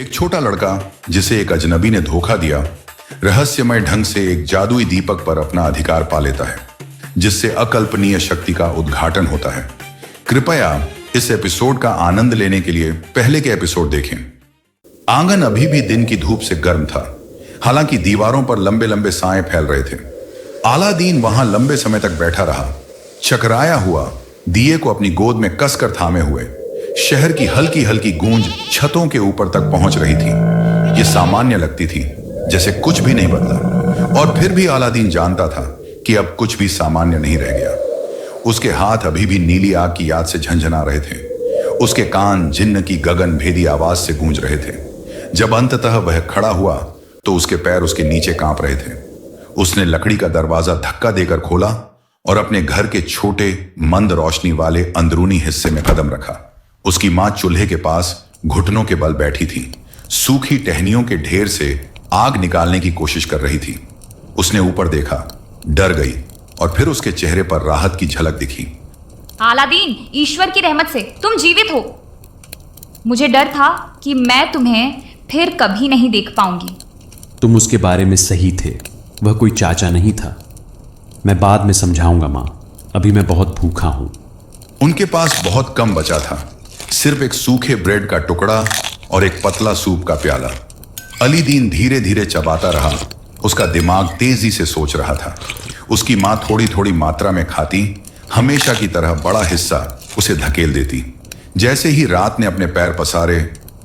एक छोटा लड़का जिसे एक अजनबी ने धोखा दिया, रहस्यमय ढंग से एक जादुई दीपक पर अपना अधिकार पा लेता है, जिससे अकल्पनीय शक्ति का उद्घाटन होता है। कृपया इस एपिसोड का आनंद लेने के लिए पहले के एपिसोड देखें। आंगन अभी भी दिन की धूप से गर्म था, हालांकि दीवारों पर लंबे लंबे साए फैल रहे थे। अलादीन वहां लंबे समय तक बैठा रहा, चकराया हुआ, दिए को अपनी गोद में कसकर थामे हुए। शहर की हल्की हल्की गूंज छतों के ऊपर तक पहुंच रही थी। ये सामान्य लगती थी, जैसे कुछ भी नहीं बदला। और फिर भी अलादीन जानता था कि अब कुछ भी सामान्य नहीं रह गया। उसके हाथ अभी भी नीली आग की याद से झंझना रहे थे। उसके कान जिन्न की गगन भेदी आवाज से गूंज रहे थे। जब अंततः वह खड़ा हुआ तो उसके पैर उसके नीचे कांप रहे थे। उसने लकड़ी का दरवाजा धक्का देकर खोला और अपने घर के छोटे मंद रोशनी वाले अंदरूनी हिस्से में कदम रखा। उसकी मां चूल्हे के पास घुटनों के बल बैठी थी, सूखी टहनियों के ढेर से आग निकालने की कोशिश कर रही थी। उसने ऊपर देखा, डर गई और फिर उसके चेहरे पर राहत की झलक दिखी। अलादीन, ईश्वर की रहमत से तुम जीवित हो। मुझे डर था कि मैं तुम्हें फिर कभी नहीं देख पाऊंगी। तुम उसके बारे में सही थे, वह कोई चाचा नहीं था। मैं बाद में समझाऊंगा मां, अभी मैं बहुत भूखा हूं। उनके पास बहुत कम बचा था, सिर्फ एक सूखे ब्रेड का टुकड़ा और एक पतला सूप का प्याला। अलादीन धीरे धीरे चबाता रहा। उसका दिमाग तेजी से सोच रहा था। उसकी मां थोड़ी थोड़ी मात्रा में खाती, हमेशा की तरह बड़ा हिस्सा उसे धकेल देती। जैसे ही रात ने अपने पैर पसारे,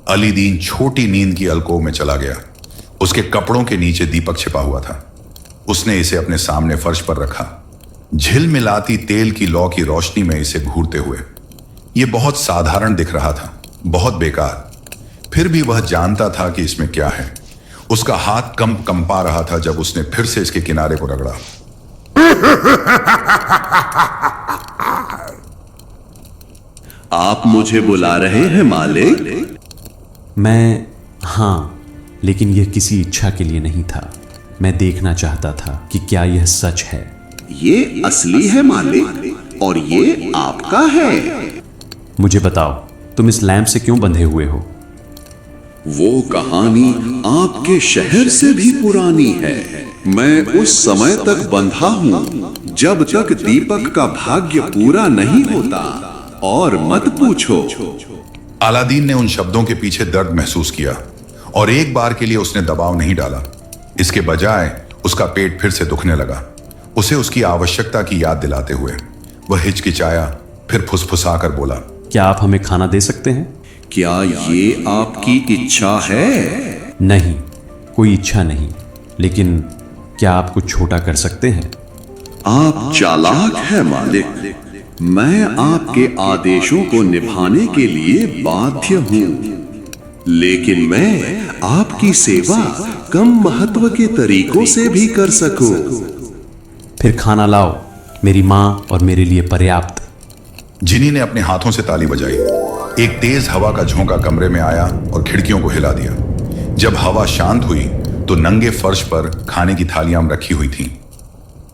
अलादीन छोटी नींद की अलकोव में चला गया। उसके कपड़ों के नीचे दीपक छिपा हुआ था। उसने इसे अपने सामने फर्श पर रखा, झिलमिलाती तेल की लौ की रोशनी में इसे घूरते हुए। यह बहुत साधारण दिख रहा था, बहुत बेकार। फिर भी वह जानता था कि इसमें क्या है। उसका हाथ कंपा रहा था जब उसने फिर से इसके किनारे को रगड़ा। आप मुझे बुला रहे हैं मालिक? हाँ, लेकिन यह किसी इच्छा के लिए नहीं था। मैं देखना चाहता था कि क्या यह सच है। ये असली है मालिक, और ये आपका है। मुझे बताओ, तुम इस लैंप से क्यों बंधे हुए हो? वो कहानी आपके शहर से भी पुरानी है। मैं उस समय तक बंधा हूं जब तक दीपक का भाग्य पूरा नहीं होता। और मत पूछो। अलादीन ने उन शब्दों के पीछे दर्द महसूस किया और एक बार के लिए उसने दबाव नहीं डाला। इसके बजाय उसका पेट फिर से दुखने लगा, उसे उसकी आवश्यकता की याद दिलाते हुए। वह हिचकिचाया, फिर फुसफुसाकर बोला, क्या आप हमें खाना दे सकते हैं? क्या ये आपकी इच्छा है? नहीं, कोई इच्छा नहीं, लेकिन क्या आप कुछ छोटा कर सकते हैं? आप चालाक हैं मालिक। मैं आपके आदेशों को निभाने के लिए बाध्य हूं, लेकिन मैं आपकी सेवा कम महत्व के तरीकों से भी कर सकूं। फिर खाना लाओ, मेरी मां और मेरे लिए पर्याप्त। जिनी ने अपने हाथों से ताली बजाई। एक तेज हवा का झोंका कमरे में आया और खिड़कियों को हिला दिया। जब हवा शांत हुई तो नंगे फर्श पर खाने की थालियां रखी हुई थीं।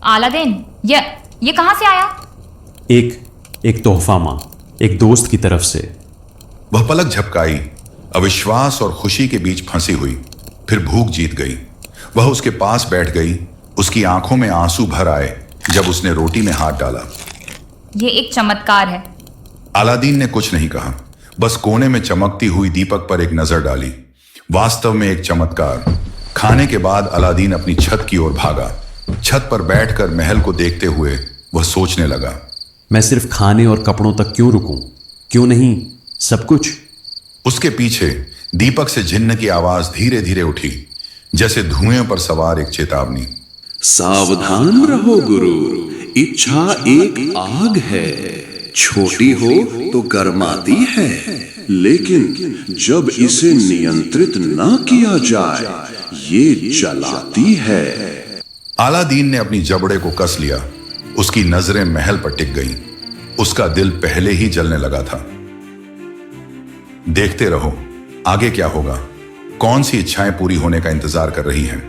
अलादीन, ये कहां से आया? एक तोहफा मां, एक दोस्त की तरफ से। वह पलक झपकाई, अविश्वास और खुशी के बीच फंसी हुई। फिर भूख जीत गई। वह उसके पास बैठ गई। उसकी आंखों में आंसू भर आए जब उसने रोटी में हाथ डाला। ये एक चमत्कार है। अलादीन ने कुछ नहीं कहा, बस कोने में चमकती हुई दीपक पर एक नजर डाली। वास्तव में एक चमत्कार। खाने के बाद अलादीन अपनी छत की ओर भागा। छत पर बैठकर महल को देखते हुए वह सोचने लगा, मैं सिर्फ खाने और कपड़ों तक क्यों रुकूं? क्यों नहीं सब कुछ? उसके पीछे दीपक से झिन्न की आवाज धीरे धीरे उठी, जैसे धुएं पर सवार एक चेतावनी। सावधान रहो गुरु, इच्छा एक आग है, छोटी हो तो गर्माती है, लेकिन जब इसे नियंत्रित न किया जाए ये जलाती है। अलादीन ने अपनी जबड़े को कस लिया। उसकी नजरें महल पर टिक गईं। उसका दिल पहले ही जलने लगा था। देखते रहो आगे क्या होगा, कौन सी इच्छाएं पूरी होने का इंतजार कर रही हैं।